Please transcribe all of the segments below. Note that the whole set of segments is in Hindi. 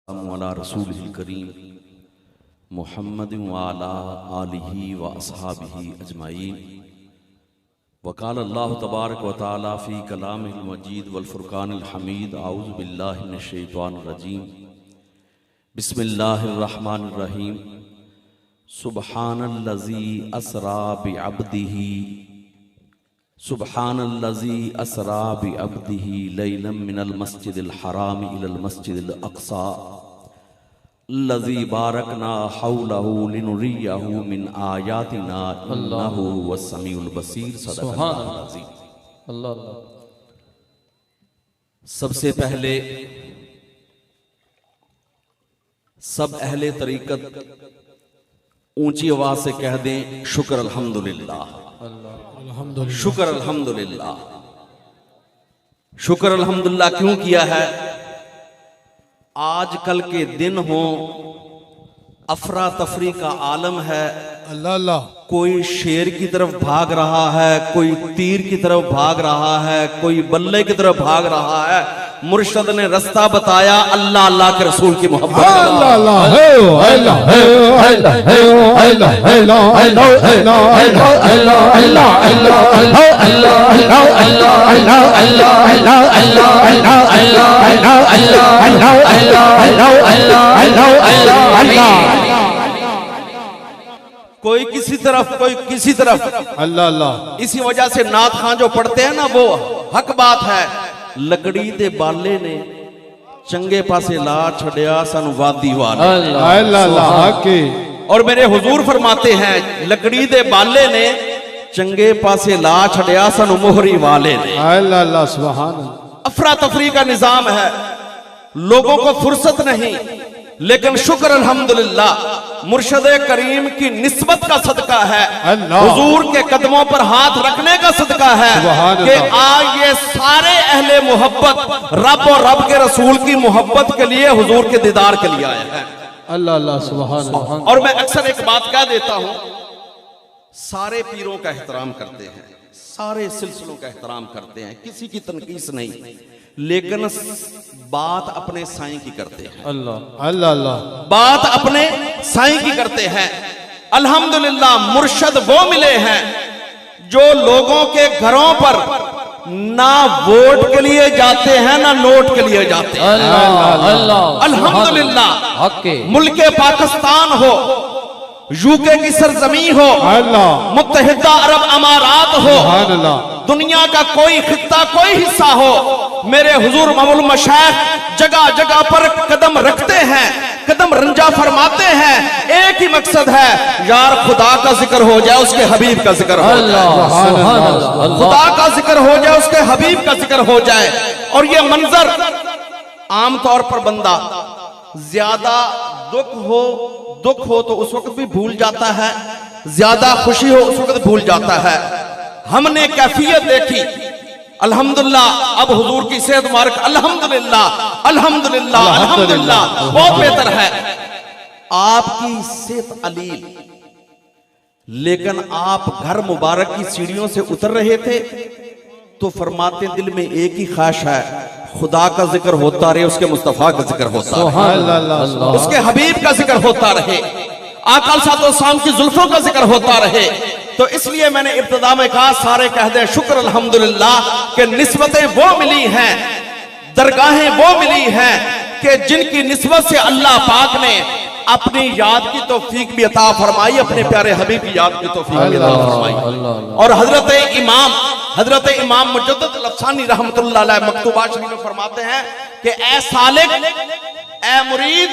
अला रसूलिल करीम मुहम्मद व अला आलिहि व अस्हाबिहि अजमाइन। वक़ाल अल्लाहु तबारक व तआला फ़ी कलामिहिल मजीद वल फ़ुरक़ानिल हमीद। अऊज़ु बिल्लाहि मिनश शैतानिर रजीम। बिस्मिल्लाहिर रहमानिर रहीम। सुब्हानल्लज़ी अस्रा बिअब्दिही सुब्हानल्लज़ी अस्रा बिअब्दिही लैलन मिनल मस्जिदिल हराम इलल मस्जिदिल अक़सा लज़ी बारकना हौलहु लिनुरियहु मिन आयातिना इन्नहु वस्समीउल बसीर। सदक़ल्लाहुल अज़ीम। अल्लाह। सबसे पहले सब अहले तरीक़त ऊंची आवाज से कह दें शुक्र अल्हम्दुलिल्लाह, शुक्र अल्हम्दुलिल्लाह। शुक्र अल्हम्दुलिल्लाह क्यों किया है? आजकल के दिन हो, अफरा तफरी का आलम है। अल्लाह अल्लाह। कोई शेर की तरफ भाग रहा है, कोई तीर की तरफ भाग रहा है, कोई बल्ले की तरफ भाग रहा है। मुर्शद ने रास्ता बताया, अल्लाह अल्लाह के रसूल की मोहब्बत। अल्लाह अल्लाह है अल्लाह है अल्लाह है अल्लाह है अल्लाह अल्लाह अल्लाह अल्लाह अल्लाह अल्लाह अल्लाह अल्लाह। कोई किसी तरफ, कोई किसी तरफ। अल्लाह अल्लाह। इसी वजह से नात खां जो पढ़ते हैं ना, वो हक बात है। लकड़ी दे बाले ने चंगे पासे ला छड़िया सन वादी वाले। अल्लाह अल्लाह। और मेरे हुजूर फरमाते हैं, लकड़ी दे बाले ने चंगे पासे ला छड़िया सन मोहरी वाले ने। अल्लाह अल्लाह सुभान अल्लाह। अफरा तफरी का निजाम है, लोगों को फुर्सत नहीं। लेकिन शुक्र अल्हम्दुलिल्लाह मुर्शद करीम की निस्बत का सदका है, हुजूर के कदमों पर हाथ रखने का सदका है कि आज ये सारे अहले मोहब्बत रब और रब के रसूल की मोहब्बत के लिए, हुजूर के दीदार के लिए आए हैं। अल्लाह अल्लाह सुभान अल्लाह। और मैं अक्सर एक बात कह देता हूं, सारे पीरों का एहतराम करते हैं, सारे सिलसिलों का एहतराम करते हैं, किसी की तनकीस नहीं, लेकिन बात अपने साईं की करते हैं। अल्लाह अल्लाह अल्लाह। बात अपने साईं की करते हैं। अल्हम्दुलिल्लाह मुर्शद वो मिले हैं जो लोगों के घरों पर ना वोट के लिए जाते हैं ना नोट के लिए जाते हैं। अल्हम्दुलिल्लाह। मुल्के पाकिस्तान हो, यूके की सरजमी हो, मुत्तहिदा अरब अमारात हो, दुनिया का कोई खित्ता, कोई हिस्सा हो, मेरे हुजूर मौलुल मशाइख जगह जगह पर कदम रखते हैं, कदम रंजा फरमाते हैं। एक ही मकसद है, यार खुदा का जिक्र हो जाए, उसके हबीब का जिक्र हो जाए, खुदा का जिक्र हो जाए, उसके हबीब का जिक्र हो जाए। और ये मंजर आमतौर पर बंदा ज्यादा दुख हो तो उस वक्त भी भूल जाता है, ज्यादा खुशी हो उस वक्त भूल जाता है। हमने कैफियत देखी, अल्हम्दुलिल्लाह। अब हुजूर की सेहत मुबारक, अल्हम्दुलिल्लाह अल्हम्दुलिल्लाह अल्हम्दुलिल्लाह, बहुत बेहतर है। आपकी सेहत अलील, लेकिन आप घर मुबारक की सीढ़ियों से उतर रहे थे तो फरमाते दिल में एक ही ख्वाहिश है, खुदा का जिक्र होता रहे, उसके मुस्तफा का जिक्र होता रहे, उसके हबीब का जिक्र होता रहे, आका सल्लल्लाहु की जुल्फों का जिक्र होता रहे। तो इसलिए मैंने इब्तिदा में कहा, सारे कह दें शुक्र अल्हम्दुलिल्लाह के निस्बतें वो मिली हैं, दरगाहें वो मिली हैं कि जिनकी निस्बत से अल्लाह पाक ने अपनी याद की तौफीक भी अता फरमाई, अपने प्यारे हबीब की याद की तौफीक भी अता फरमाई। और हजरत इमाम मुजद्दिद लफसानी रहमतुल्लाह अलैह मकतूबात शरीफ में फरमाते हैं कि ए सालिक, ए मुरीद,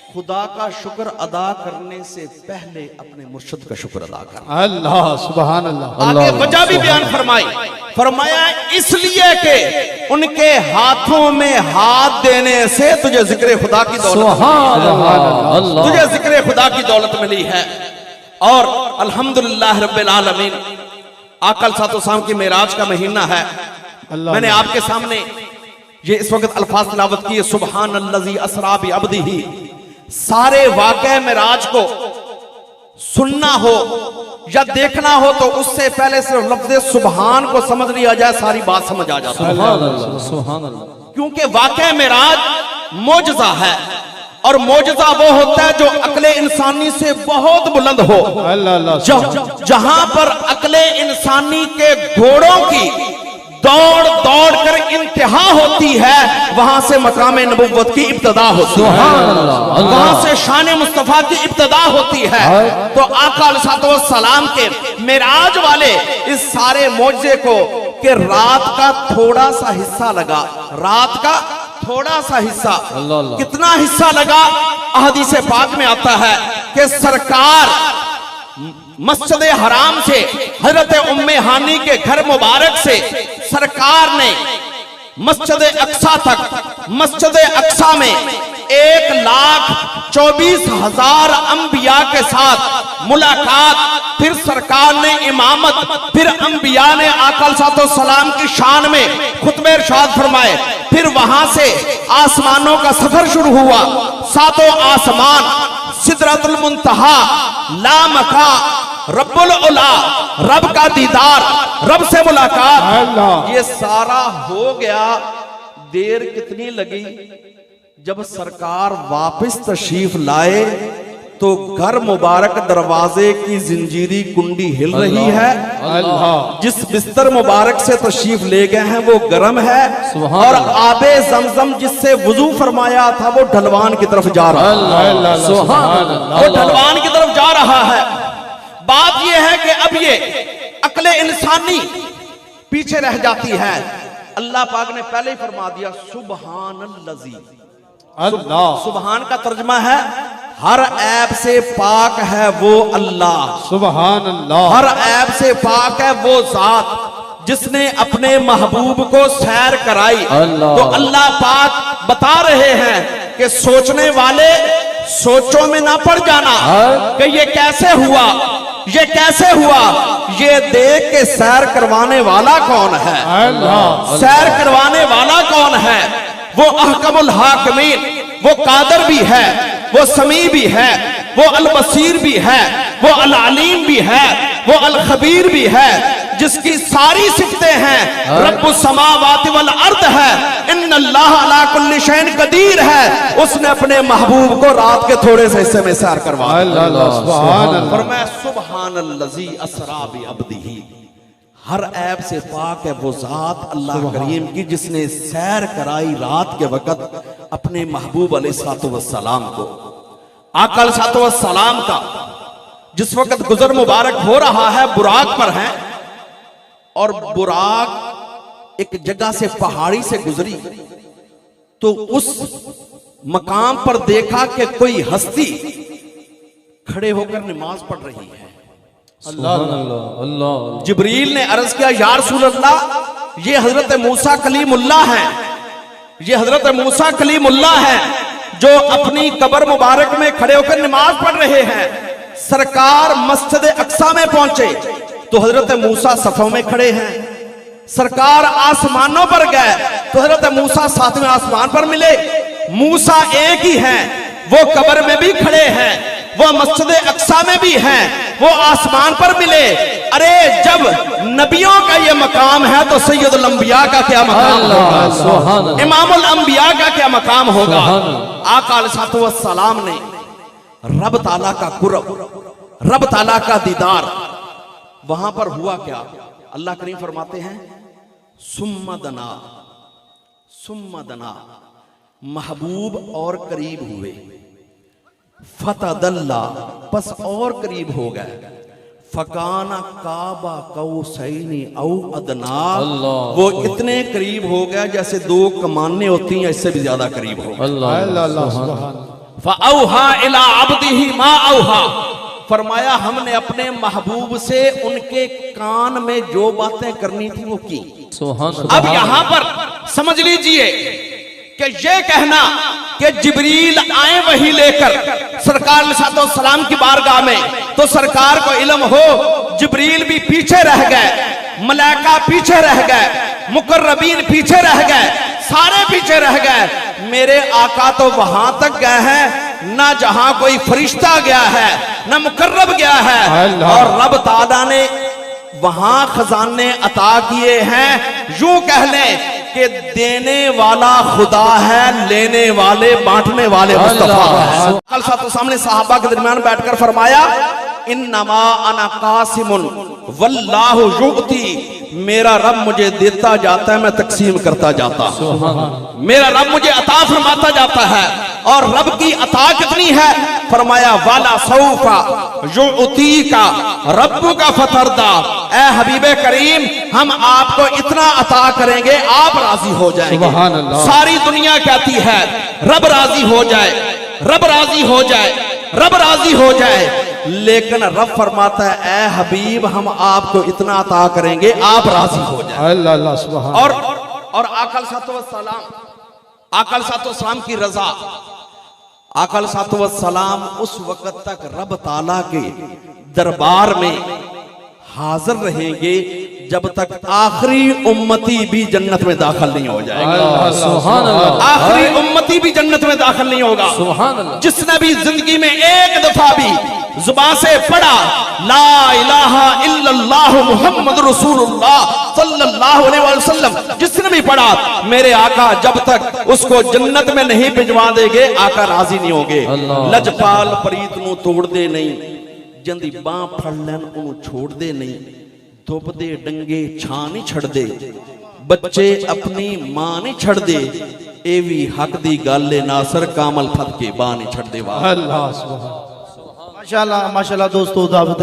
खुदा का शुक्र अदा करने से पहले अपने मुर्शिद का शुक्र अदा कर। अल्लाह सुभान अल्लाह। आगे वजह भी बयान फरमाया इसलिए कि उनके हाथों में हाथ देने से तुझे जिक्र खुदा की दौलत, तुझे जिक्र खुदा की दौलत मिली है। और अल्हम्दुलिल्लाह रब्बिल आलमीन, आका सल्लल्लाहु की मेराज का महीना है। मैंने आपके सामने ये इस वक्त अल्फाज तिलावत किए, सुब्हानल्लज़ी अस्रा बिअब्दिही। सारे वाक़े मेराज को सुनना हो या देखना हो तो उससे पहले सिर्फ लफ्ज़ सुबहान को समझ लिया जाए, सारी बात समझ आ जाती है। सुभान अल्लाह। क्योंकि वाक़े मेराज मोजज़ा है। और मौजज़ा वो होता है जो अक्ले इंसानी से बहुत बुलंद हो। जहां पर अक्ले इंसानी के घोड़ों की दौड़ दौड़ कर इंतहा होती है, वहां से मकाम नबुव्वत की इब्तिदा होती है, वहां से शान मुस्तफा की इब्तिदा होती है। तो आका अलैहिस्सलाम के मेराज वाले इस सारे मौजज़े को कि रात का थोड़ा सा हिस्सा लगा, रात का थोड़ा सा हिस्सा, कितना हिस्सा लगा? अहदीस पाक में आता है कि सरकार मस्जिद हराम से, हजरत उम्मे हानी के घर मुबारक से सरकार ने मस्जिद अक्सा तक, मस्जिद अक्सा में 1,24,000 अंबिया के साथ मुलाकात, फिर सरकार ने इमामत, फिर अंबिया ने आका सलाम की शान में खुतबे इरशाद फरमाए। फिर वहां से आसमानों का सफर शुरू हुआ, सातों आसमान, सिदरतुल मुंतहा, लामका, रब्बुल उला, रब का दीदार, रब से मुलाकात, ये सारा हो गया। देर कितनी लगी? जब सरकार वापस तशरीफ लाए तो घर मुबारक दरवाजे की जिंजीरी कुंडी हिल रही है। जिस बिस्तर मुबारक से तशरीफ ले गए हैं वो गर्म है, और आबे जमजम जिससे वुजू फरमाया था वो ढलवान की तरफ जा रहा है, वो ढलवान की तरफ जा रहा है। बात यह है कि अब ये अक्ले इंसानी पीछे रह जाती है। अल्लाह पाक ने पहले ही फरमा दिया सुबहानल्लज़ी। सुबहान का तर्जुमा है हर ऐब से पाक है वो अल्लाह, सुबहान अल्लाह। हर ऐब से पाक है वो जात जिसने अपने महबूब को सैर कराई। तो अल्लाह पाक बता रहे हैं कि सोचने वाले सोचों में ना पड़ जाना कि ये कैसे हुआ, ये कैसे हुआ। ये देख के सैर करवाने वाला कौन है, सैर करवाने वाला कौन है? वो अहकमुल हाकिमीन, वो कादर भी है, वो समी भी है, वो अल बसीर भी है, वो अल अलीम भी है, वो अल खबीर भी है, जिसकी सारी सिफतें हैं। रब्बुस समावाति वल अर्द है, इन्नल्लाह अला कुल्ली शैइन कदीर है। उसने अपने महबूब को रात के थोड़े से हिस्से में सैर करवाया। फरमाया सुबहानल्लज़ी अस्रा बि अब्दिही। हर ऐब से पाक है वो जात अल्लाह करीम की जिसने सैर कराई रात के वक्त अपने महबूब अलैहिस्सलाम को। आका अलैहिस्सलाम का जिस वक्त गुजर मुबारक हो रहा है, बुराक पर है, और बुराक एक जगह से पहाड़ी से गुजरी तो उस मकाम पर देखा कि कोई हस्ती खड़े होकर नमाज पढ़ रही है। अल्लाह। जिब्रील ने अर्ज किया या रसूल अल्लाह, ये हजरत मूसा कलीमुल्लाह हैं, ये हजरत मूसा कलीमुल्लाह हैं जो अपनी कब्र मुबारक में खड़े होकर नमाज पढ़ रहे हैं। सरकार मस्जिद अक्सा में पहुंचे तो हजरत मूसा सफों में खड़े हैं। सरकार आसमानों पर गए तो हजरत मूसा सातवें आसमान पर मिले। मूसा एक ही हैं, वो कब्र में भी खड़े हैं, वो मस्जिद अक्सा में भी हैं, वो आसमान पर मिले। अरे जब नबियों का ये मकाम है तो सैयदुल अंबिया का क्या मकाम होगा, इमामुल अंबिया का क्या मकाम होगा। आका अलैहिस्सलाम ने रब ताला का कुर्ब, रब ताला का दीदार, वहां पर हुआ क्या? अल्लाह करीम फरमाते हैं सुम्मदना, सुम्मदना, महबूब और करीब हुए, फतदल्ला, बस और करीब हो गए, फकाना काबा कौसैनी औ अदना, वो इतने करीब हो गया जैसे दो कमाने होती हैं, इससे भी ज्यादा करीब हो गए। फऔहा इला अब्दिही मा औहा, फरमाया हमने अपने महबूब से उनके कान में जो बातें करनी थी वो की। अब यहां पर समझ लीजिए कि ये कहना कि जिब्रील आए वही लेकर सरकार सलाम की बारगाह में तो सरकार को इल्म हो, जिब्रील भी पीछे रह गए, मलाइका पीछे रह गए, मुकर्रबीन पीछे रह गए, सारे पीछे रह गए। मेरे आका तो वहां तक गए हैं ना जहां कोई फरिश्ता गया है, ना मुकर्रब गया है, और रब ताला ने वहां खजाने अता किए हैं। यूं कह लें कि कि देने वाला खुदा है, लेने वाले बांटने वाले मुस्तफा है। कल साथ सामने साहबा के दरमियान बैठकर फरमाया, इन्नमा अना कासिमुन वल्लाहु युअती, मेरा रब मुझे देता जाता है, मैं तकसीम करता जाता हूं। मेरा रब मुझे अता फरमाता जाता है। और रब की अता कितनी है? फरमाया वाला सौफा युअती का रब्बु का फतरदा, ए हबीबे करीम हम आपको इतना अता करेंगे आप राजी हो जाएंगे। सुभान अल्लाह। सारी दुनिया कहती है रब राजी हो जाए, रब राजी हो जाए, रब राजी हो जाए, लेकिन रब फरमाता है ए हबीब हम आपको इतना अता करेंगे आप राजी हो जाए। अल्लाह अल्लाह सुभान। और आकल सलाम की रजा, आकल सलाम उस वक्त तक रब ताला के दरबार में हाजिर रहेंगे जब तक आखिरी उम्मती भी जन्नत में दाखिल नहीं हो जाएगा। सुभान अल्लाह। आखिरी उम्मती भी जन्नत में दाखिल नहीं होगा। सुभान अल्लाह। जिसने भी जिंदगी में एक दफा भी जुबान से पढ़ा ला इलाहा इल्लल्लाह मुहम्मद रसूलुल्लाह सल्लल्लाहु अलैहि वसल्लम, जिसने भी पढ़ा मेरे आका जब तक उसको जन्नत में नहीं भिजवा देंगे आका राजी नहीं होंगे। लजपाल प्रीत नूं तोड़दे नहीं, जंदी बां फड़ लैन उन्हों छोड़दे नहीं, दुबदे डंगे छां नहीं छड़दे, बच्चे अपनी मां नहीं छड़दे, ए भी हक दी गल है नासर कामल फत के बां नहीं छड़दे। वाह अल्लाह सुभान। माशाल्लाह माशाल्लाह दोस्तों, दावत